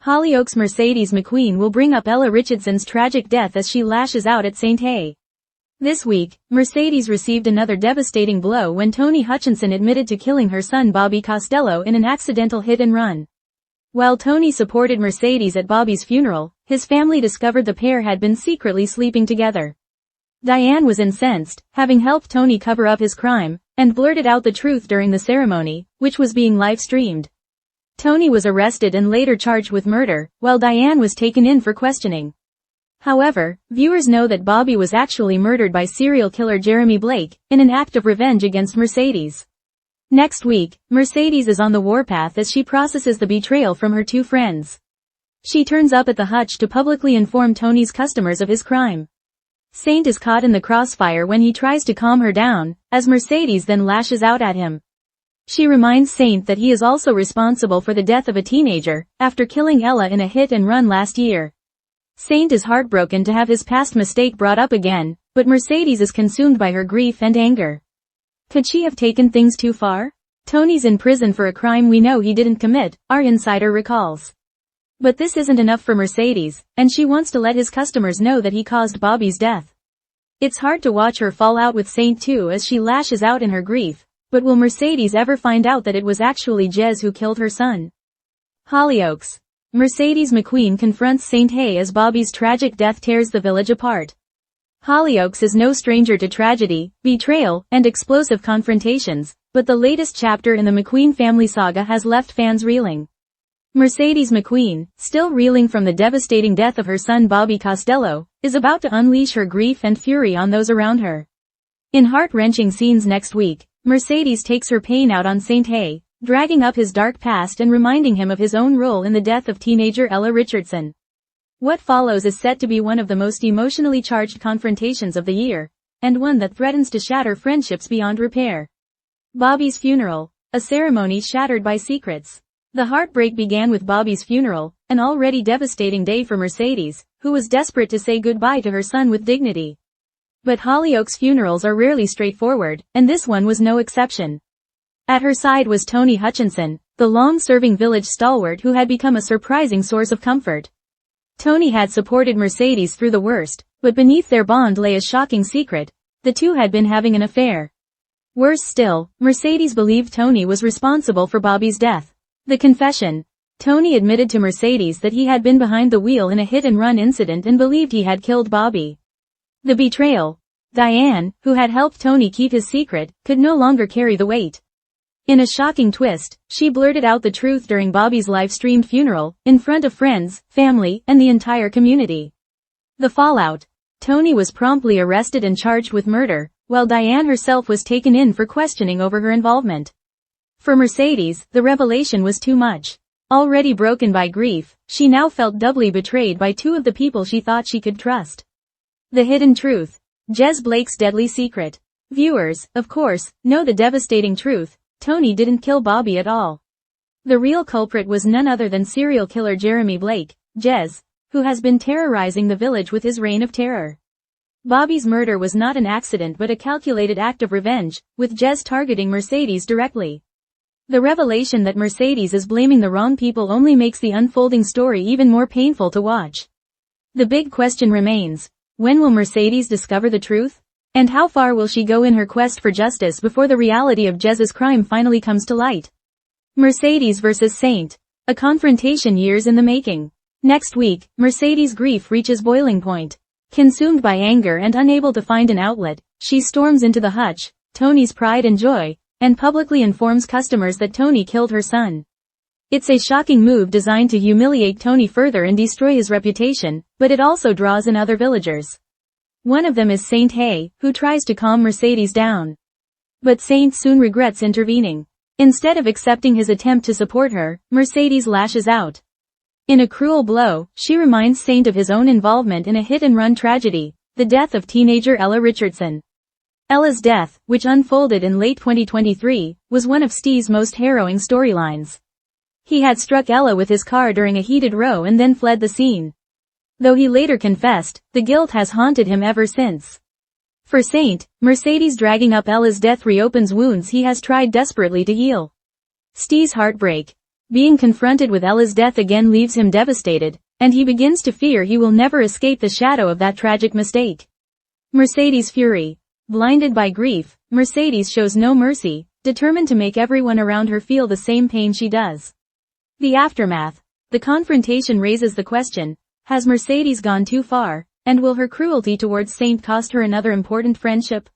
Hollyoaks Mercedes McQueen will bring up Ella Richardson's tragic death as she lashes out at St. Hay. This week, Mercedes received another devastating blow when Tony Hutchinson admitted to killing her son Bobby Costello in an accidental hit and run. While Tony supported Mercedes at Bobby's funeral, his family discovered the pair had been secretly sleeping together. Diane was incensed, having helped Tony cover up his crime, and blurted out the truth during the ceremony, which was being live-streamed. Tony was arrested and later charged with murder, while Diane was taken in for questioning. However, viewers know that Bobby was actually murdered by serial killer Jeremy Blake, in an act of revenge against Mercedes. Next week, Mercedes is on the warpath as she processes the betrayal from her two friends. She turns up at the hutch to publicly inform Tony's customers of his crime. Saint is caught in the crossfire when he tries to calm her down, as Mercedes then lashes out at him. She reminds Saint that he is also responsible for the death of a teenager, after killing Ella in a hit-and-run last year. Saint is heartbroken to have his past mistake brought up again, but Mercedes is consumed by her grief and anger. Could she have taken things too far? Tony's in prison for a crime we know he didn't commit, our insider recalls. But this isn't enough for Mercedes, and she wants to let his customers know that he caused Bobby's death. It's hard to watch her fall out with Saint too as she lashes out in her grief. But will Mercedes ever find out that it was actually Jez who killed her son? Hollyoaks. Mercedes McQueen confronts St. Hay as Bobby's tragic death tears the village apart. Hollyoaks is no stranger to tragedy, betrayal, and explosive confrontations, but the latest chapter in the McQueen family saga has left fans reeling. Mercedes McQueen, still reeling from the devastating death of her son Bobby Costello, is about to unleash her grief and fury on those around her. In heart-wrenching scenes next week, Mercedes takes her pain out on St. Hay, dragging up his dark past and reminding him of his own role in the death of teenager Ella Richardson. What follows is set to be one of the most emotionally charged confrontations of the year, and one that threatens to shatter friendships beyond repair. Bobby's funeral, a ceremony shattered by secrets. The heartbreak began with Bobby's funeral, an already devastating day for Mercedes, who was desperate to say goodbye to her son with dignity. But Hollyoaks' funerals are rarely straightforward, and this one was no exception. At her side was Tony Hutchinson, the long-serving village stalwart who had become a surprising source of comfort. Tony had supported Mercedes through the worst, but beneath their bond lay a shocking secret. The two had been having an affair. Worse still, Mercedes believed Tony was responsible for Bobby's death. The confession. Tony admitted to Mercedes that he had been behind the wheel in a hit-and-run incident and believed he had killed Bobby. The betrayal. Diane, who had helped Tony keep his secret, could no longer carry the weight. In a shocking twist, she blurted out the truth during Bobby's live-streamed funeral, in front of friends, family, and the entire community. The fallout. Tony was promptly arrested and charged with murder, while Diane herself was taken in for questioning over her involvement. For Mercedes, the revelation was too much. Already broken by grief, she now felt doubly betrayed by two of the people she thought she could trust. The hidden truth. Jez Blake's deadly secret. Viewers, of course, know the devastating truth. Tony didn't kill Bobby at all. The real culprit was none other than serial killer Jeremy Blake, Jez, who has been terrorizing the village with his reign of terror. Bobby's murder was not an accident but a calculated act of revenge, with Jez targeting Mercedes directly. The revelation that Mercedes is blaming the wrong people only makes the unfolding story even more painful to watch. The big question remains. When will Mercedes discover the truth? And how far will she go in her quest for justice before the reality of Jez's crime finally comes to light? Mercedes vs. Saint. A confrontation years in the making. Next week, Mercedes' grief reaches boiling point. Consumed by anger and unable to find an outlet, she storms into the hutch, Tony's pride and joy, and publicly informs customers that Tony killed her son. It's a shocking move designed to humiliate Tony further and destroy his reputation, but it also draws in other villagers. One of them is St. Hay, who tries to calm Mercedes down. But Saint soon regrets intervening. Instead of accepting his attempt to support her, Mercedes lashes out. In a cruel blow, she reminds Saint of his own involvement in a hit-and-run tragedy, the death of teenager Ella Richardson. Ella's death, which unfolded in late 2023, was one of Steve's most harrowing storylines. He had struck Ella with his car during a heated row and then fled the scene. Though he later confessed, the guilt has haunted him ever since. For Saint, Mercedes dragging up Ella's death reopens wounds he has tried desperately to heal. Steve's heartbreak. Being confronted with Ella's death again leaves him devastated, and he begins to fear he will never escape the shadow of that tragic mistake. Mercedes' fury. Blinded by grief, Mercedes shows no mercy, determined to make everyone around her feel the same pain she does. The aftermath. The confrontation raises the question, has Mercedes gone too far, and will her cruelty towards Saint cost her another important friendship?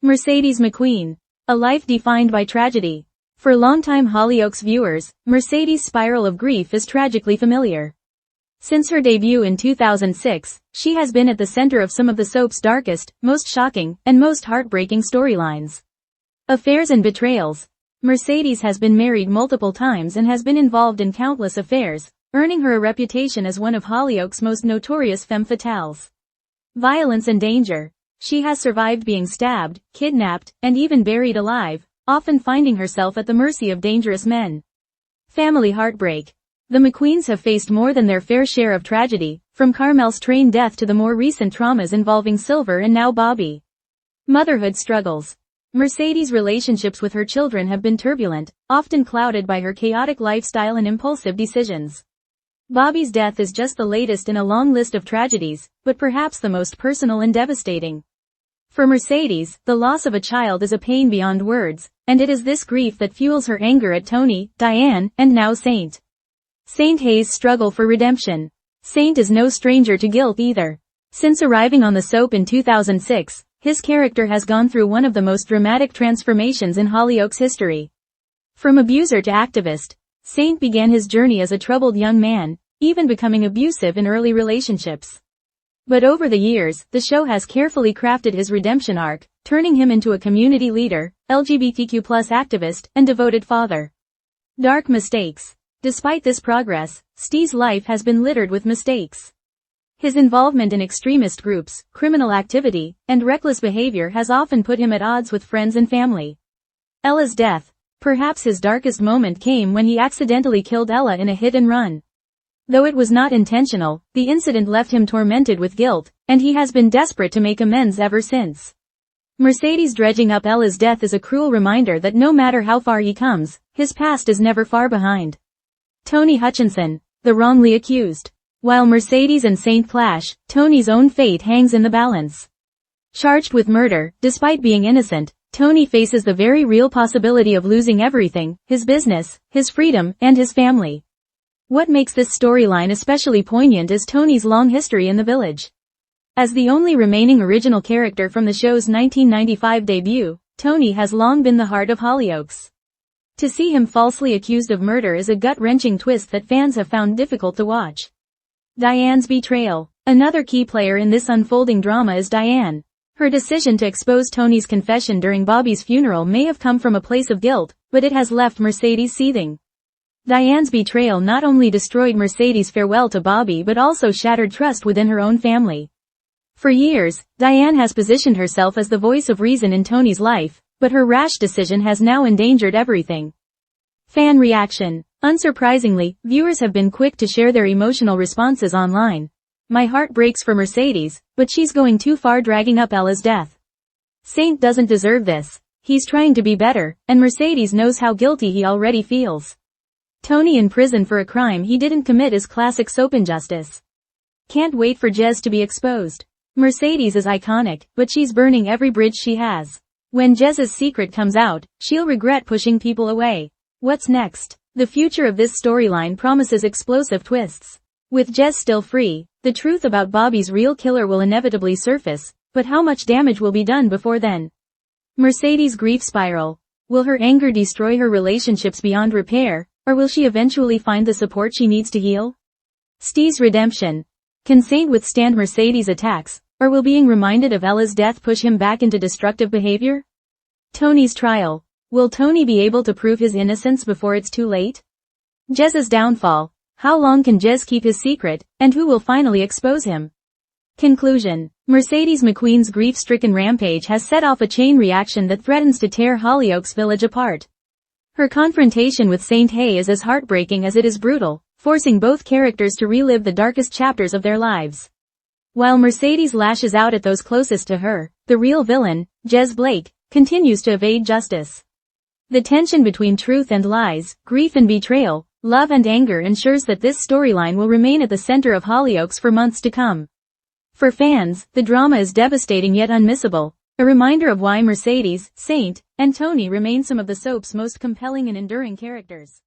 Mercedes McQueen. A life defined by tragedy. For longtime Hollyoaks viewers, Mercedes' spiral of grief is tragically familiar. Since her debut in 2006, she has been at the center of some of the soap's darkest, most shocking, and most heartbreaking storylines. Affairs and betrayals. Mercedes has been married multiple times and has been involved in countless affairs, earning her a reputation as one of Hollyoaks' most notorious femme fatales. Violence and danger. She has survived being stabbed, kidnapped, and even buried alive, often finding herself at the mercy of dangerous men. Family heartbreak. The McQueens have faced more than their fair share of tragedy, from Carmel's train death to the more recent traumas involving Silver and now Bobby. Motherhood struggles. Mercedes' relationships with her children have been turbulent, often clouded by her chaotic lifestyle and impulsive decisions. Bobby's death is just the latest in a long list of tragedies, but perhaps the most personal and devastating. For Mercedes, the loss of a child is a pain beyond words, and it is this grief that fuels her anger at Tony, Diane, and now Saint. Saint Hayes' struggle for redemption. Saint is no stranger to guilt either. Since arriving on the soap in 2006, his character has gone through one of the most dramatic transformations in Hollyoaks history. From abuser to activist, Saint began his journey as a troubled young man, even becoming abusive in early relationships. But over the years, the show has carefully crafted his redemption arc, turning him into a community leader, LGBTQ+ activist, and devoted father. Dark mistakes. Despite this progress, Steve's life has been littered with mistakes. His involvement in extremist groups, criminal activity, and reckless behavior has often put him at odds with friends and family. Ella's death. Perhaps his darkest moment came when he accidentally killed Ella in a hit and run. Though it was not intentional, the incident left him tormented with guilt, and he has been desperate to make amends ever since. Mercedes dredging up Ella's death is a cruel reminder that no matter how far he comes, his past is never far behind. Tony Hutchinson, the wrongly accused. While Mercedes and Saint clash, Tony's own fate hangs in the balance. Charged with murder, despite being innocent, Tony faces the very real possibility of losing everything, his business, his freedom, and his family. What makes this storyline especially poignant is Tony's long history in the village. As the only remaining original character from the show's 1995 debut, Tony has long been the heart of Hollyoaks. To see him falsely accused of murder is a gut-wrenching twist that fans have found difficult to watch. Diane's betrayal. Another key player in this unfolding drama is Diane. Her decision to expose Tony's confession during Bobby's funeral may have come from a place of guilt, but it has left Mercedes seething. Diane's betrayal not only destroyed Mercedes' farewell to Bobby but also shattered trust within her own family. For years, Diane has positioned herself as the voice of reason in Tony's life, but her rash decision has now endangered everything. Fan reaction. Unsurprisingly, viewers have been quick to share their emotional responses online. My heart breaks for Mercedes, but she's going too far dragging up Ella's death. Saint doesn't deserve this. He's trying to be better, and Mercedes knows how guilty he already feels. Tony in prison for a crime he didn't commit is classic soap injustice. Can't wait for Jez to be exposed. Mercedes is iconic, but she's burning every bridge she has. When Jez's secret comes out, she'll regret pushing people away. What's next? The future of this storyline promises explosive twists. With Jez still free, the truth about Bobby's real killer will inevitably surface, but how much damage will be done before then? Mercedes' grief spiral. Will her anger destroy her relationships beyond repair, or will she eventually find the support she needs to heal? Steve's redemption. Can Saint withstand Mercedes' attacks, or will being reminded of Ella's death push him back into destructive behavior? Tony's trial. Will Tony be able to prove his innocence before it's too late? Jez's downfall. How long can Jez keep his secret, and who will finally expose him? Conclusion. Mercedes McQueen's grief-stricken rampage has set off a chain reaction that threatens to tear Hollyoaks Village apart. Her confrontation with Saint Hay is as heartbreaking as it is brutal, forcing both characters to relive the darkest chapters of their lives. While Mercedes lashes out at those closest to her, the real villain, Jez Blake, continues to evade justice. The tension between truth and lies, grief and betrayal, Love and anger ensures that this storyline will remain at the center of Hollyoaks for months to come. For fans, the drama is devastating yet unmissable, a reminder of why Mercedes, Saint, and Tony remain some of the soap's most compelling and enduring characters.